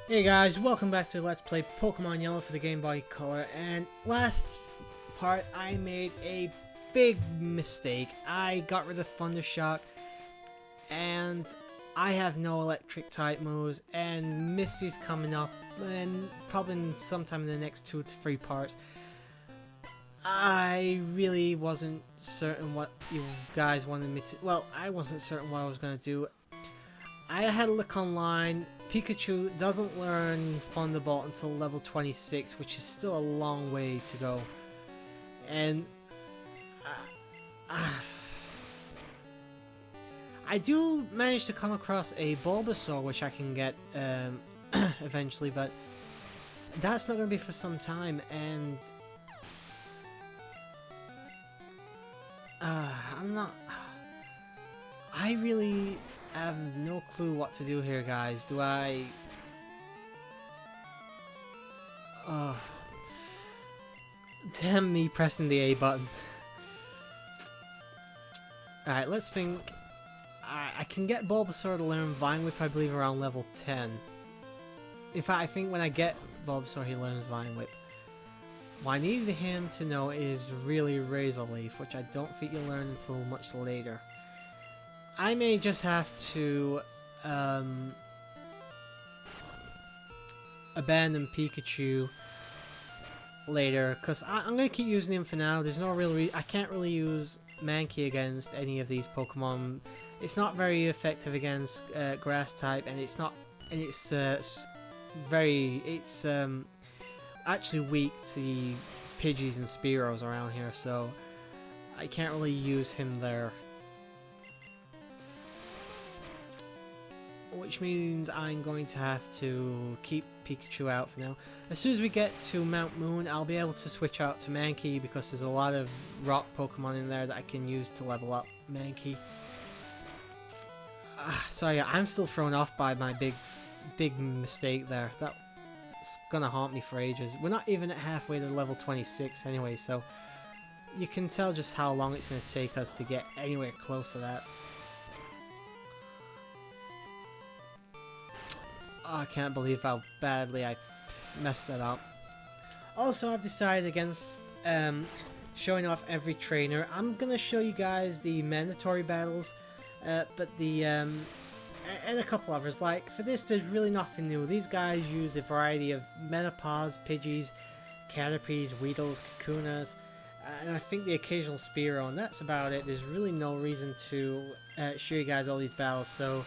Hey guys, welcome back to Let's Play Pokemon Yellow for the Game Boy Color. And last part, I made a big mistake. I got rid of Thundershock, and I have no electric type moves, and Misty's coming up, and probably sometime in the next 2 to 3 parts. I really wasn't certain what you guys wanted me to. Well, I wasn't certain what I was going to do. I had a look online. Pikachu doesn't learn Thunderbolt until level 26, which is still a long way to go. And I do manage to come across a Bulbasaur, which I can get eventually, but that's not going to be for some time. And I'm not. I really have no clue what to do here, guys. Do I... Damn me pressing the A button. Alright, let's think. I can get Bulbasaur to learn Vine Whip, I believe, around level 10. In fact, I think when I get Bulbasaur, he learns Vine Whip. What I need him to know is really Razor Leaf, which I don't think you'll learn until much later. I may just have to abandon Pikachu later, because I'm going to keep using him for now. There's no real I can't really use Mankey against any of these Pokemon. It's not very effective against Grass type, and it's not, and it's actually weak to the Pidgeys and Spearows around here, so I can't really use him there. Which means I'm going to have to keep Pikachu out for now. As soon as we get to Mount Moon, I'll be able to switch out to Mankey, because there's a lot of rock Pokemon in there that I can use to level up Mankey. So yeah, I'm still thrown off by my big mistake there. That's gonna haunt me for ages. We're not even at halfway to level 26 anyway, so you can tell just how long it's gonna take us to get anywhere close to that. Oh, I can't believe how badly I messed that up. Also, I've decided against showing off every trainer. I'm gonna show you guys the mandatory battles, but the and a couple others. Like for this, there's really nothing new. These guys use a variety of Metapods, Pidgeys, Caterpies, Weedles, Kakunas, and I think the occasional Spearow, and that's about it. There's really no reason to show you guys all these battles. So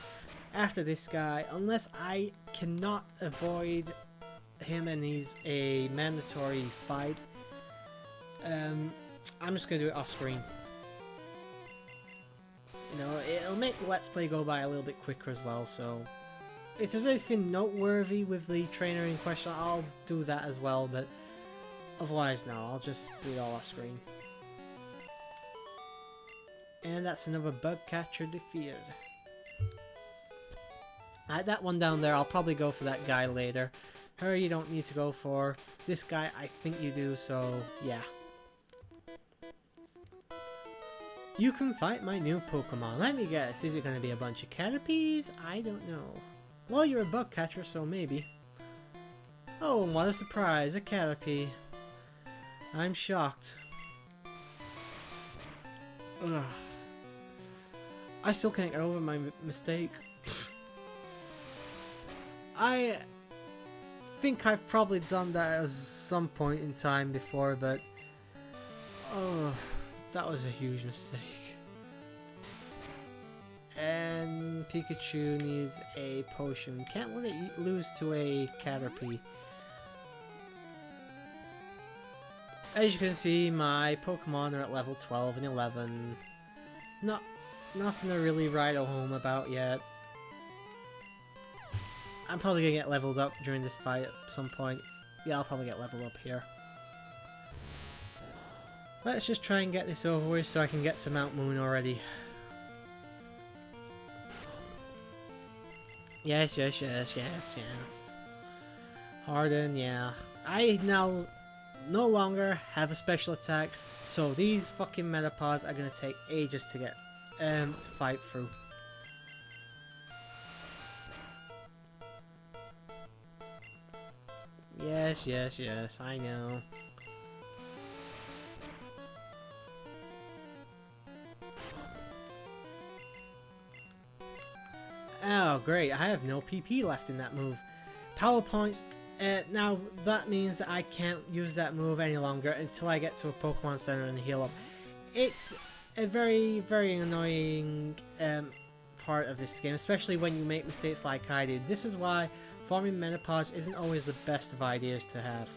after this guy, unless I cannot avoid him and he's a mandatory fight, I'm just gonna do it off screen. You know, it'll make the Let's Play go by a little bit quicker as well, so if there's anything noteworthy with the trainer in question, I'll do that as well, but otherwise no, I'll just do it all off screen. And that's another bug catcher defeated. That one down there, I'll probably go for that guy later. Her you don't need to go for. This guy I think you do, so yeah. You can fight my new Pokemon. Let me guess, is it going to be a bunch of Caterpies? I don't know. Well, you're a bug catcher, so maybe. Oh, what a surprise, a Caterpie. I'm shocked. Ugh. I still can't get over my mistake. I think I've probably done that at some point in time before, but oh, that was a huge mistake. And Pikachu needs a potion. Can't let it lose to a Caterpie. As you can see, my Pokemon are at level 12 and 11. Nothing to really write home about yet. I'm probably gonna get leveled up during this fight at some point. Yeah, I'll probably get leveled up here. Let's just try and get this over with so I can get to Mount Moon already. Yes. Harden, yeah. I now no longer have a special attack, so these fucking Metapods are gonna take ages to get to fight through. Yes, yes, yes, I know. Oh, great. I have no PP left in that move. Power points. Now, that means that I can't use that move any longer until I get to a Pokemon Center and heal up. It's a very, very annoying part of this game, especially when you make mistakes like I did. This is why farming Menopause isn't always the best of ideas to have.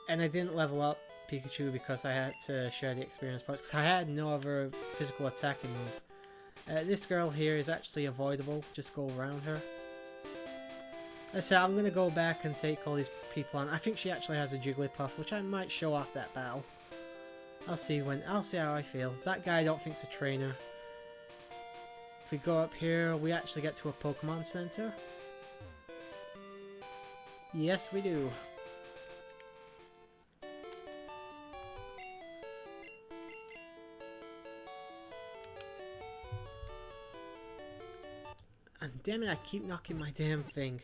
And I didn't level up Pikachu because I had to share the experience points, because I had no other physical attacking move. This girl here is actually avoidable, just go around her. Let's say I'm gonna go back and take all these people on. I think she actually has a Jigglypuff, which I might show off that battle. I'll see how I feel. That guy I don't think's a trainer. If we go up here, we actually get to a Pokemon Center. Yes, we do. And damn it, I keep knocking my damn thing.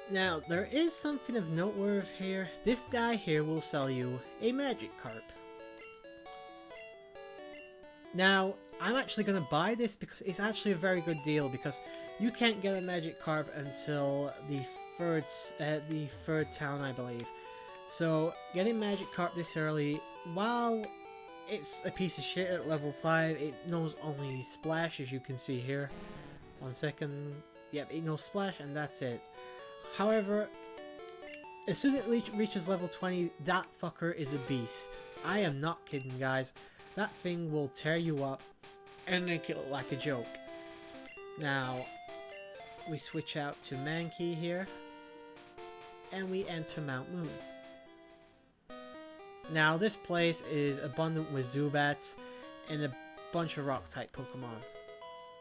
Now, there is something of noteworthy here. This guy here will sell you a Magikarp. Now, I'm actually going to buy this because it's actually a very good deal, because you can't get a Magikarp until the third town, I believe. So, getting Magikarp this early, while it's a piece of shit at level 5, it knows only Splash, as you can see here. 1 second. Yep, it knows Splash, and that's it. However, as soon as it reaches level 20, that fucker is a beast. I am not kidding, guys. That thing will tear you up and make it look like a joke. Now, we switch out to Mankey here, and we enter Mount Moon. Now, this place is abundant with Zubats and a bunch of Rock-type Pokemon.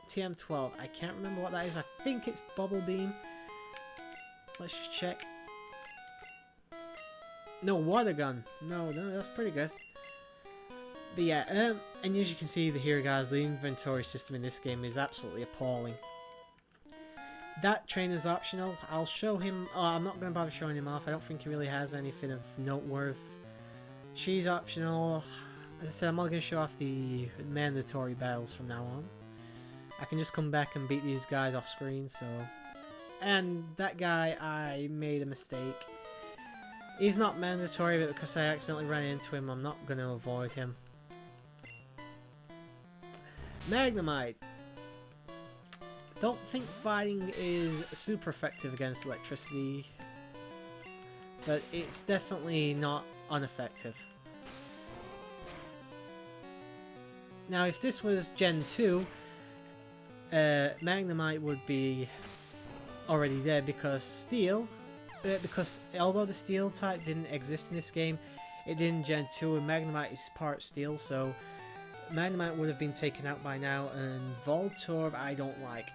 TM12, I can't remember what that is. I think it's Bubble Beam. Let's just check. No, Water Gun. No, that's pretty good. But yeah, and as you can see here, guys, the inventory system in this game is absolutely appalling. That trainer's optional. I'll show him. Oh, I'm not going to bother showing him off. I don't think he really has anything of noteworth. She's optional. As I said, I'm only going to show off the mandatory battles from now on. I can just come back and beat these guys off screen, so... And that guy, I made a mistake. He's not mandatory, but because I accidentally ran into him, I'm not going to avoid him. Magnemite. Don't think fighting is super effective against electricity, but it's definitely not ineffective. Now, if this was Gen 2, Magnemite would be already there, because Steel, because although the Steel type didn't exist in this game, it did in Gen 2, and Magnemite is part Steel, so Magnemite would have been taken out by now, and Voltorb I don't like.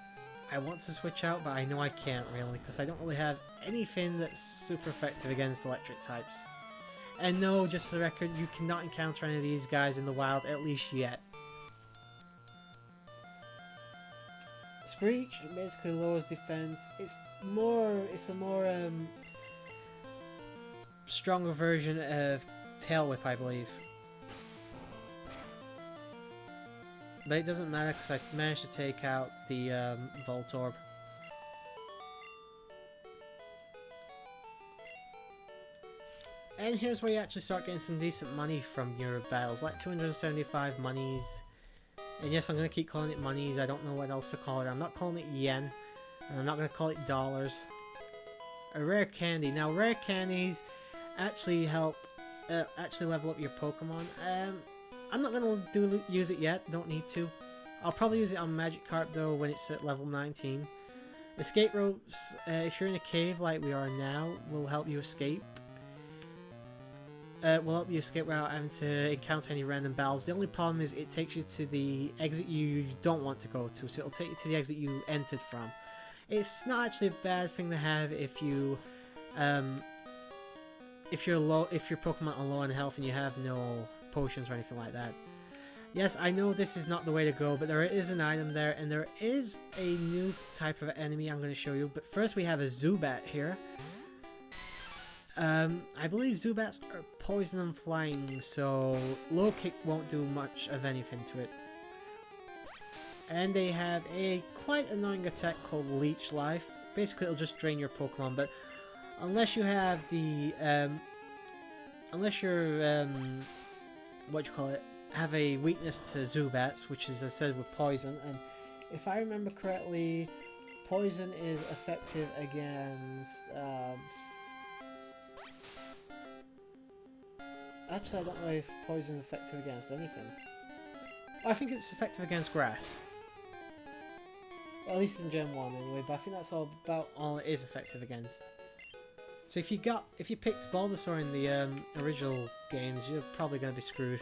I want to switch out, but I know I can't really, because I don't really have anything that's super effective against electric types. And no, just for the record, you cannot encounter any of these guys in the wild, at least yet. Screech basically lowers defense. It's a more stronger version of Tail Whip, I believe. But it doesn't matter because I managed to take out the Voltorb. And here's where you actually start getting some decent money from your battles, like 275 monies. And yes, I'm going to keep calling it monies. I don't know what else to call it. I'm not calling it yen. And I'm not going to call it dollars. A rare candy. Now, rare candies actually help level up your Pokemon. I'm not going to use it yet. Don't need to. I'll probably use it on Magikarp, though, when it's at level 19. Escape ropes, if you're in a cave like we are now, will help you escape. Will help you escape without having to encounter any random battles. The only problem is it takes you to the exit you don't want to go to, so it'll take you to the exit you entered from. It's not actually a bad thing to have if you, if your Pokemon are low on health and you have no potions or anything like that. Yes, I know this is not the way to go, but there is an item there, and there is a new type of enemy I'm going to show you. But first we have a Zubat here. I believe Zubats are poison and flying, so low kick won't do much of anything to it. And they have a quite annoying attack called Leech Life. Basically it'll just drain your Pokemon, but unless you have the, unless you're, what you call it, have a weakness to Zubats, which is, as I said, with poison, and if I remember correctly, poison is effective against, actually, I don't know if poison is effective against anything. I think it's effective against grass. Well, at least in Gen 1 anyway, but I think that's about all it is effective against. So if you picked Bulbasaur in the original games, you're probably going to be screwed.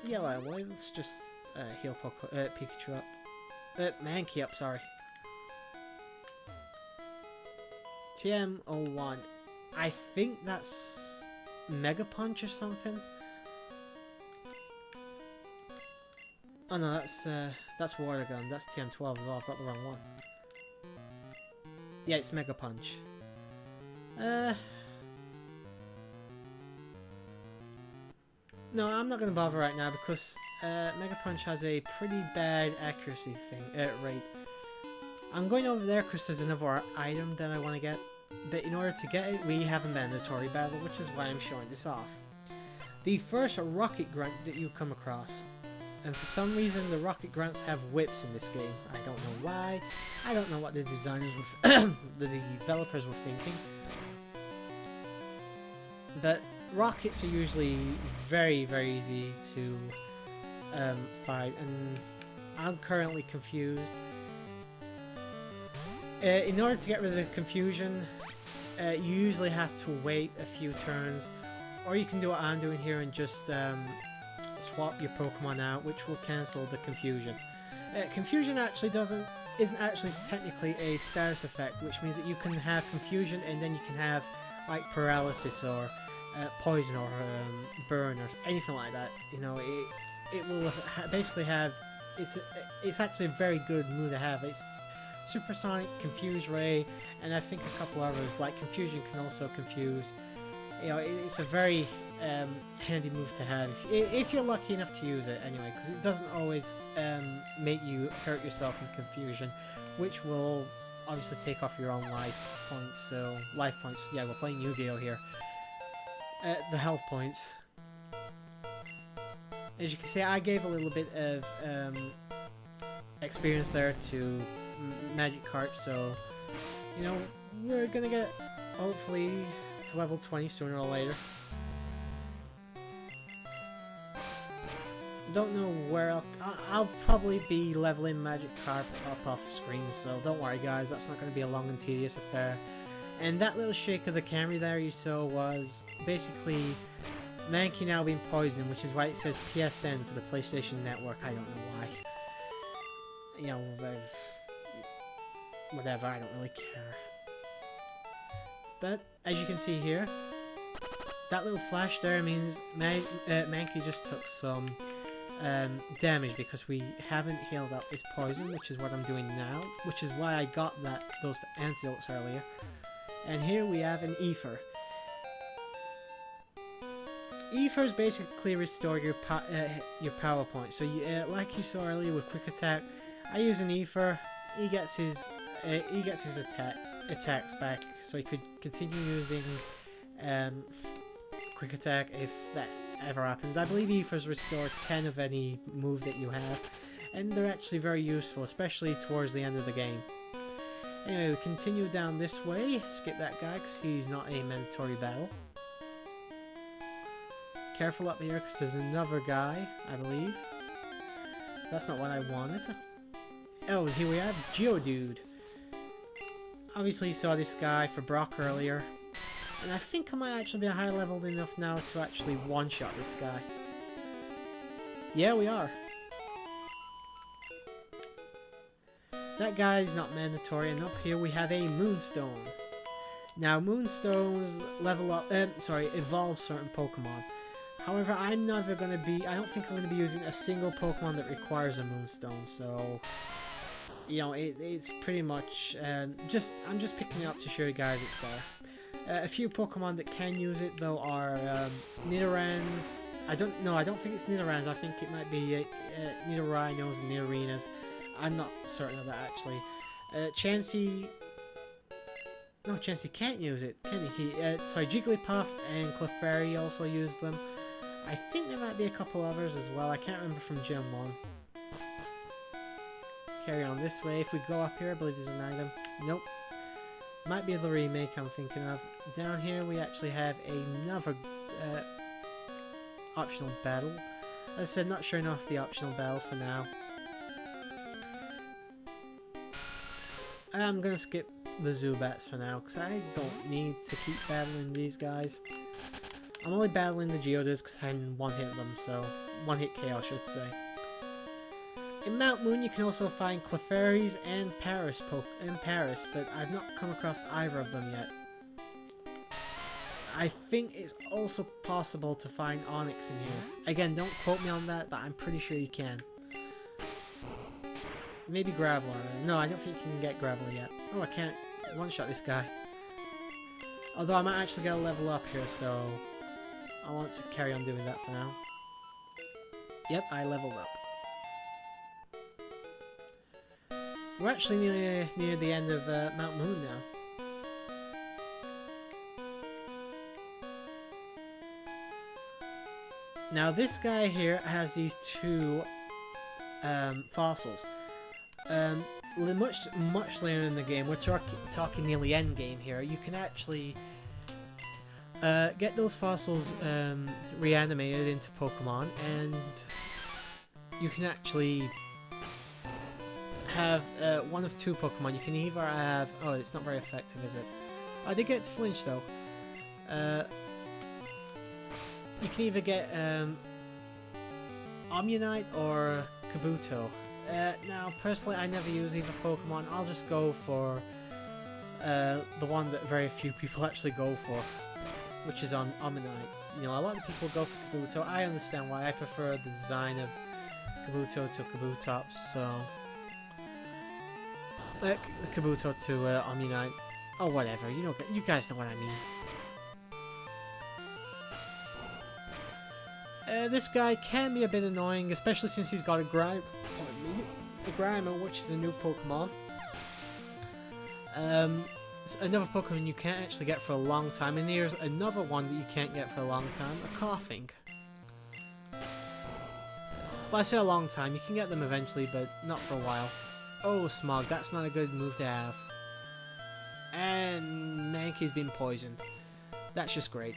Yeah, well, let's just heal Pikachu up. Mankey up, sorry. TM01. I think that's Mega Punch or something. Oh no, that's Water Gun. That's TM12 as well. I've got the wrong one. Yeah, it's Mega Punch. No, I'm not going to bother right now because Mega Punch has a pretty bad accuracy rate. I'm going over there because there's another item that I want to get. But in order to get it, we have a mandatory battle, which is why I'm showing this off. The first Rocket Grunt that you come across. And for some reason, the Rocket Grunts have whips in this game. I don't know why. I don't know what the designers were the developers were thinking. But rockets are usually very, very easy to fight. And I'm currently confused. In order to get rid of the confusion, you usually have to wait a few turns, or you can do what I'm doing here and just swap your Pokemon out, which will cancel the confusion. Confusion actually isn't actually technically a status effect, which means that you can have confusion and then you can have like paralysis or poison or burn or anything like that. You know, it will basically have. It's actually a very good move to have. It's Supersonic, Confuse Ray, and I think a couple others, like Confusion can also confuse. You know, it's a very handy move to have if you're lucky enough to use it anyway, because it doesn't always make you hurt yourself in Confusion, which will obviously take off your own life points. So, life points, yeah, we're playing Yu-Gi-Oh! Here. The health points. As you can see, I gave a little bit of experience there to Magikarp, so you know we're gonna get hopefully to level 20 sooner or later. Don't know where I'll probably be leveling Magikarp up off screen, so don't worry guys, that's not going to be a long and tedious affair. And that little shake of the camera there you saw was basically Mankey now being poisoned, which is why it says PSN for the PlayStation Network. I don't know why. You know, whatever, I don't really care. But, as you can see here, that little flash there means Mankey just took some damage because we haven't healed up his poison, which is what I'm doing now, which is why I got those antidotes earlier. And here we have an Ether. Ethers basically restore your power points. So like you saw earlier with Quick Attack, I use an Ether. He gets his attacks back, so he could continue using Quick Attack if that ever happens. I believe Ethers restore 10 of any move that you have, and they're actually very useful, especially towards the end of the game. Anyway, we continue down this way. Skip that guy because he's not a mandatory battle. Careful up here because there's another guy, I believe. That's not what I wanted. Oh, here we have Geodude. Obviously you saw this guy for Brock earlier. And I think I might actually be a higher level enough now to actually one-shot this guy. Yeah, we are. That guy's not mandatory, and up here we have a Moonstone. Now, Moonstones evolve certain Pokemon. However, I'm never going to be... I don't think I'm going to be using a single Pokemon that requires a Moonstone, so... You know, it's pretty much... I'm just picking it up to show you guys it's there. A few Pokemon that can use it, though, are Nidorans. I don't think it's Nidorans. I think it might be Nidorhinos and Nidorinas. I'm not certain of that, actually. Chansey... No, Chansey can't use it, can he? Sorry, Jigglypuff and Clefairy also use them. I think there might be a couple others as well. I can't remember from Gen 1. Carry on this way. If we go up here, I believe there's an item. Nope. Might be the remake I'm thinking of. Down here we actually have another optional battle. As I said, not showing off the optional battles for now. I'm gonna skip the Zubats for now, because I don't need to keep battling these guys. I'm only battling the Geodudes because I one-hit them, so one-hit KO I should say. In Mount Moon you can also find Clefairies and Paris, but I've not come across either of them yet. I think it's also possible to find Onyx in here. Again, don't quote me on that, but I'm pretty sure you can. Maybe Graveler. No, I don't think you can get Graveler yet. Oh, I can't one-shot this guy. Although I might actually get a level up here, so I want to carry on doing that for now. Yep, I leveled up. We're actually near the end of Mount Moon now. Now this guy here has these two fossils. Much later in the game, we're talking nearly end game here, you can actually get those fossils reanimated into Pokemon, and you can actually have one of two Pokemon. You can either have... Oh, it's not very effective, is it? I did get it to flinch, though. You can either get Omnionite or Kabuto. Now, personally, I never use either Pokemon. I'll just go for the one that very few people actually go for, which is on Omnionite. You know, a lot of people go for Kabuto. I understand why. I prefer the design of Kabuto to Kabutops, so... Kabuto to Omnionite. Oh, whatever. You guys know what I mean. This guy can be a bit annoying, especially since he's got a Grimer, which is a new Pokemon. It's another Pokemon you can't actually get for a long time, and here's another one that you can't get for a long time, a Coughing. Well, I say a long time, you can get them eventually, but not for a while. Oh, Smog, that's not a good move to have. And Mankey's been poisoned. That's just great.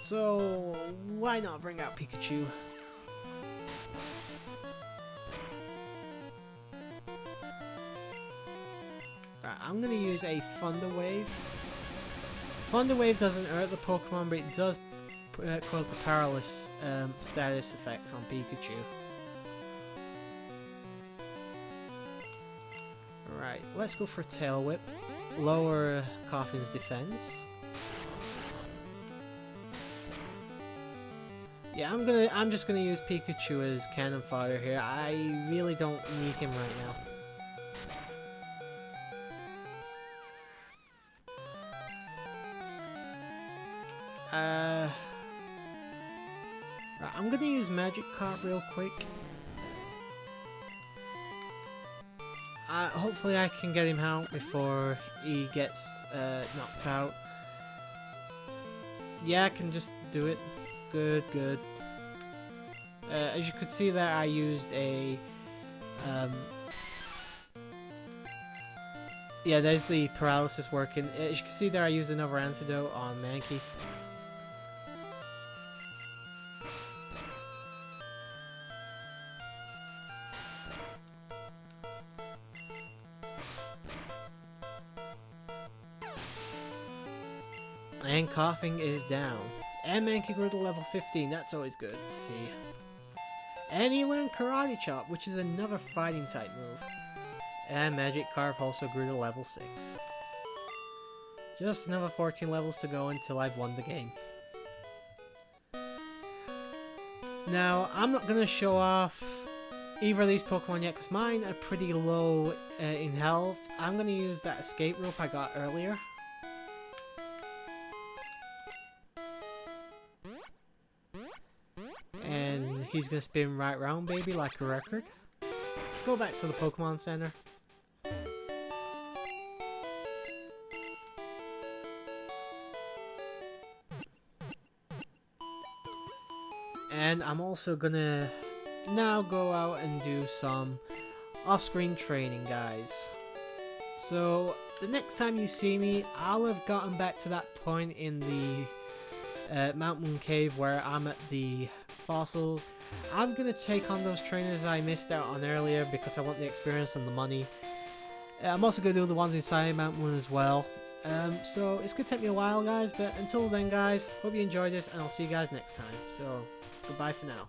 So, why not bring out Pikachu? Alright, I'm gonna use a Thunder Wave. Thunder Wave doesn't hurt the Pokemon, but it does cause the Paralysis status effect on Pikachu. Right, let's go for Tail Whip. Lower Coughing's defense. Yeah, I'm just gonna use Pikachu as cannon fodder here. I really don't need him right now. Right, I'm gonna use Magikarp real quick. Hopefully I can get him out before he gets knocked out. Yeah, I can just do it. Good, good. As you could see there, I used a... yeah, there's the paralysis working. As you can see there, I used another antidote on Mankey. And Coughing is down. And Mankey grew to level 15, that's always good to see. And he learned Karate Chop, which is another fighting type move. And Magikarp also grew to level 6. Just another 14 levels to go until I've won the game. Now, I'm not going to show off either of these Pokemon yet because mine are pretty low in health. I'm going to use that escape rope I got earlier. And he's going to spin right round, baby, like a record. Go back to the Pokemon Center. And I'm also gonna now go out and do some off-screen training, guys. So the next time you see me, I'll have gotten back to that point in the Mount Moon Cave where I'm at the fossils. I'm gonna take on those trainers I missed out on earlier because I want the experience and the money. I'm also gonna do the ones inside Mount Moon as well. So it's gonna take me a while, guys, but until then, guys, hope you enjoyed this, and I'll see you guys next time. So goodbye for now.